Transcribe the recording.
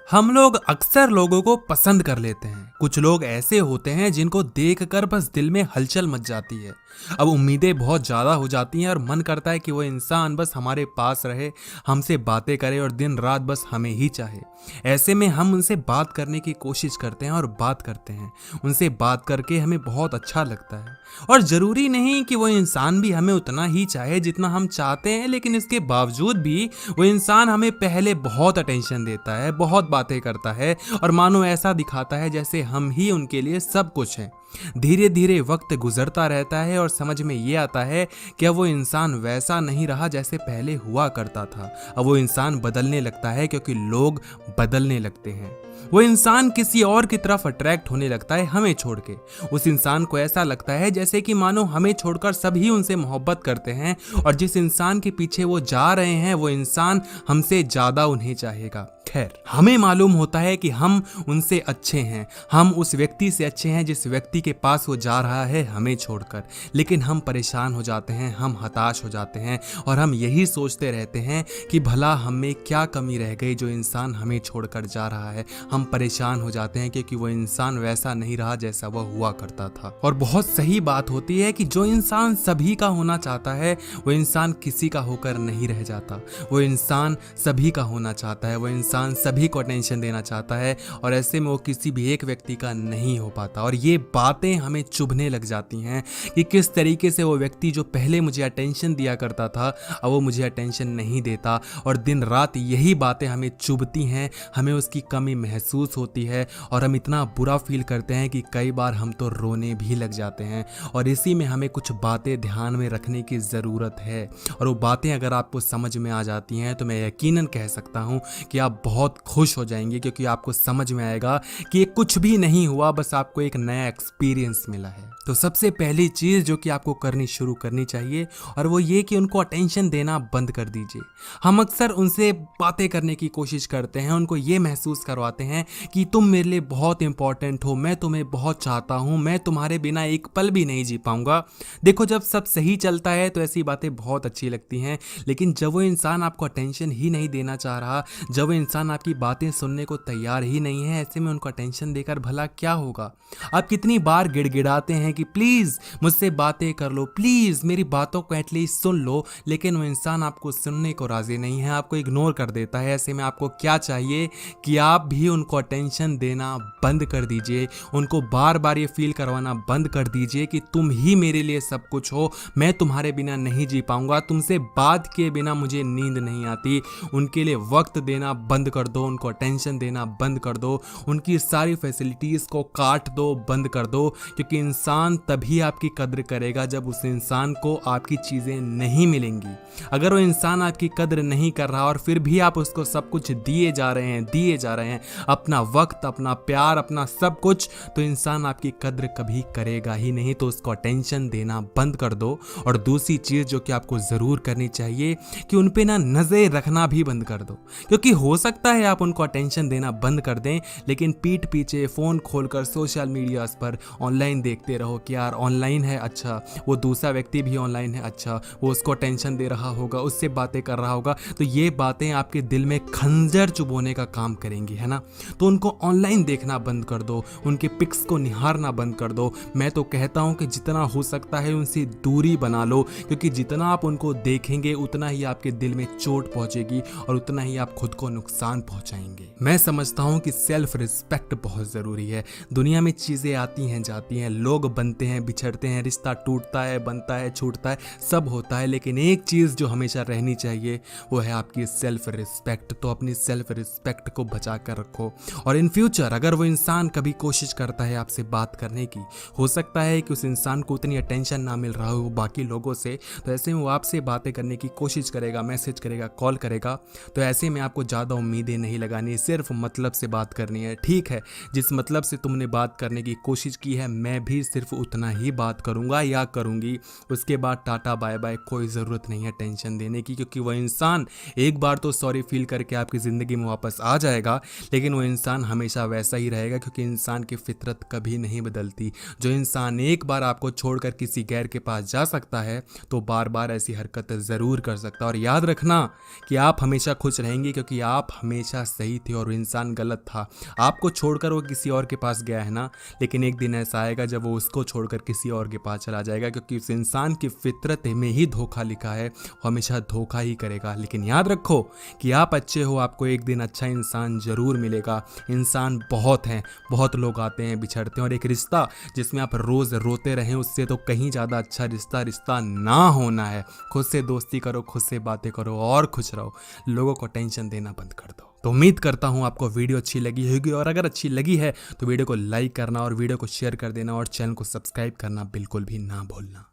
हम लोग अक्सर लोगों को पसंद कर लेते हैं। कुछ लोग ऐसे होते हैं जिनको देखकर बस दिल में हलचल मच जाती है। अब उम्मीदें बहुत ज़्यादा हो जाती हैं और मन करता है कि वो इंसान बस हमारे पास रहे, हमसे बातें करे और दिन रात बस हमें ही चाहे। ऐसे में हम उनसे बात करने की कोशिश करते हैं और बात करते हैं। उनसे बात करके हमें बहुत अच्छा लगता है और ज़रूरी नहीं कि वो इंसान भी हमें उतना ही चाहे जितना हम चाहते हैं, लेकिन इसके बावजूद भी वो इंसान हमें पहले बहुत अटेंशन देता है, बहुत बातें करता है और मानो ऐसा दिखाता है जैसे हम ही उनके लिए सब कुछ हैं। धीरे धीरे वक्त गुजरता रहता है और समझ में ये आता है कि अब वो इंसान वैसा नहीं रहा जैसे पहले हुआ करता था। अब वो इंसान बदलने लगता है क्योंकि लोग बदलने लगते हैं। वो इंसान किसी और की तरफ अट्रैक्ट होने लगता है हमें छोड़ के। उस इंसान को ऐसा लगता है जैसे कि मानो हमें छोड़कर सभी उनसे मोहब्बत करते हैं और जिस इंसान के पीछे वो जा रहे हैं वो इंसान हमसे ज्यादा उन्हें चाहेगा। खैर, हमें मालूम होता है कि हम उनसे अच्छे हैं, हम उस व्यक्ति से अच्छे हैं जिस व्यक्ति के पास वो जा रहा है हमें छोड़कर। लेकिन हम परेशान हो जाते हैं, हम हताश हो जाते हैं और हम यही सोचते रहते हैं कि भला हमें क्या कमी रह गई जो इंसान हमें छोड़कर जा रहा है। हम परेशान हो जाते हैं क्योंकि वो इंसान वैसा नहीं रहा जैसा वह हुआ करता था। और बहुत सही बात होती है कि जो इंसान सभी का होना चाहता है वो इंसान किसी का होकर नहीं रह जाता। वो इंसान सभी का होना चाहता है, वो इंसान सभी को अटेंशन देना चाहता है और ऐसे में वो किसी भी एक व्यक्ति का नहीं हो पाता। और ये बातें हमें चुभने लग जाती हैं कि किस तरीके से वो व्यक्ति जो पहले मुझे अटेंशन दिया करता था अब वो मुझे अटेंशन नहीं देता। और दिन रात यही बातें हमें चुभती हैं, हमें उसकी कमी महसूस होती है और हम इतना बुरा फील करते हैं कि कई बार हम तो रोने भी लग जाते हैं। और इसी में हमें कुछ बातें ध्यान में रखने की ज़रूरत है और वो बातें अगर आपको समझ में आ जाती हैं तो मैं यकीनन कह सकता हूँ कि आप बहुत खुश हो जाएंगे, क्योंकि आपको समझ में आएगा कि ये कुछ भी नहीं हुआ, बस आपको एक नया एक्सपीरियंस मिला है। तो सबसे पहली चीज़ जो कि आपको शुरू करनी चाहिए और वो ये कि उनको अटेंशन देना बंद कर दीजिए। हम अक्सर उनसे बातें करने की कोशिश करते हैं, उनको ये महसूस करवाते हैं कि तुम मेरे लिए बहुत इंपॉर्टेंट हो, मैं तुम्हें बहुत चाहता हूँ, मैं तुम्हारे बिना एक पल भी नहीं जी पाऊंगा। देखो, जब सब सही चलता है तो ऐसी बातें बहुत अच्छी लगती हैं, लेकिन जब वो इंसान आपको अटेंशन ही नहीं देना चाह रहा, जब वो इंसान आपकी बातें सुनने को तैयार ही नहीं है, ऐसे में उनको अटेंशन देकर भला क्या होगा। आप कितनी बार गिड़गिड़ाते हैं कि प्लीज़ मुझसे बातें कर लो, प्लीज़ मेरी बातों को एटलीस्ट सुन लो, लेकिन वो इंसान आपको सुनने को राज़ी नहीं है, आपको इग्नोर कर देता है। ऐसे में आपको क्या चाहिए कि आप भी उनको अटेंशन देना बंद कर दीजिए, उनको बार बार ये फील करवाना बंद कर दीजिए कि तुम ही मेरे लिए सब कुछ हो, मैं तुम्हारे बिना नहीं जी पाऊंगा, तुमसे बात किए बिना मुझे नींद नहीं आती। उनके लिए वक्त देना बंद कर दो, उनको अटेंशन देना बंद कर दो, उनकी सारी फैसिलिटीज़ को काट दो, बंद कर दो, क्योंकि इंसान तभी आपकी कद्र करेगा जब उस इंसान को आपकी चीज़ें नहीं मिलेंगी। अगर वो इंसान आपकी कद्र नहीं कर रहा और फिर भी आप उसको सब कुछ दिए जा रहे हैं, अपना वक्त, अपना प्यार, अपना सब कुछ, तो इंसान आपकी कद्र कभी करेगा ही नहीं। तो उसको अटेंशन देना बंद कर दो। और दूसरी चीज़ जो कि आपको ज़रूर करनी चाहिए कि उन पे ना नज़र रखना भी बंद कर दो, क्योंकि हो सकता है आप उनको अटेंशन देना बंद कर दें, लेकिन पीठ पीछे फ़ोन खोलकर सोशल मीडियाज़ पर ऑनलाइन देखते रहो कि यार ऑनलाइन है, अच्छा वो दूसरा व्यक्ति भी ऑनलाइन है, अच्छा वो उसको अटेंशन दे रहा होगा, उससे बातें कर रहा होगा। तो ये बातें आपके दिल में खंजर चुभोने का काम करेंगी, है ना। तो उनको ऑनलाइन देखना बंद कर दो, उनके पिक्स को निहारना बंद कर दो। मैं तो कहता हूँ कि जितना हो सकता है उनसे दूरी बना लो, क्योंकि जितना आप उनको देखेंगे उतना ही आपके दिल में चोट पहुंचेगी और उतना ही आप खुद को नुकसान पहुंचाएंगे। मैं समझता हूं कि सेल्फ रिस्पेक्ट बहुत ज़रूरी है। दुनिया में चीज़ें आती हैं जाती हैं, लोग बनते हैं बिछड़ते हैं, रिश्ता टूटता है, बनता है, छूटता है, सब होता है, लेकिन एक चीज़ जो हमेशा रहनी चाहिए वो है आपकी सेल्फ रिस्पेक्ट। तो अपनी सेल्फ रिस्पेक्ट को बचा कर रखो। और इन फ्यूचर अगर वो इंसान कभी कोशिश करता है आपसे बात करने की, हो सकता है कि उस इंसान को उतनी अटेंशन ना मिल रहा हो बाकी लोगों से, तो ऐसे में वो आपसे बातें करने की कोशिश करेगा, मैसेज करेगा, कॉल करेगा। तो ऐसे में आपको ज़्यादा उम्मीदें नहीं लगानी, सिर्फ मतलब से बात करनी है। ठीक है, जिस मतलब से तुमने बात करने की कोशिश की है मैं भी सिर्फ उतना ही बात करूँगा या करूँगी, उसके बाद टाटा बाय बाय, कोई ज़रूरत नहीं है टेंशन देने की, क्योंकि वह इंसान एक बार तो सॉरी फील करके आपकी ज़िंदगी में वापस आ जाएगा, लेकिन वो इंसान हमेशा वैसा ही रहेगा, क्योंकि इंसान की फितरत कभी नहीं बदलती। जो इंसान एक बार आपको छोड़कर किसी गैर के पास जा सकता है तो बार बार ऐसी हरकत ज़रूर कर सकता है। और याद रखना कि आप हमेशा खुश रहेंगे, क्योंकि आप हमेशा सही थे और वो इंसान गलत था। आपको छोड़कर वो किसी और के पास गया है ना, लेकिन एक दिन ऐसा आएगा जब वो उसको छोड़कर किसी और के पास चला जाएगा, क्योंकि उस इंसान की फितरत में ही धोखा लिखा है, वो हमेशा धोखा ही करेगा। लेकिन याद रखो कि आप अच्छे हो, आपको एक दिन अच्छा इंसान ज़रूर मिलेगा। इंसान बहुत हैं, बहुत लोग आते हैं बिछड़ते हैं, और एक रिश्ता जिसमें आप रोज़ रोते रहें उससे तो कहीं ज़्यादा अच्छा रिश्ता रिश्ता ना होना है। खुद से दोस्ती करो, खुद से बातें करो और खुश रहो। लोगों को टेंशन देना बंद कर दो। तो उम्मीद करता हूँ आपको वीडियो अच्छी लगी होगी, और अगर अच्छी लगी है तो वीडियो को लाइक करना और वीडियो को शेयर कर देना और चैनल को सब्सक्राइब करना बिल्कुल भी ना भूलना।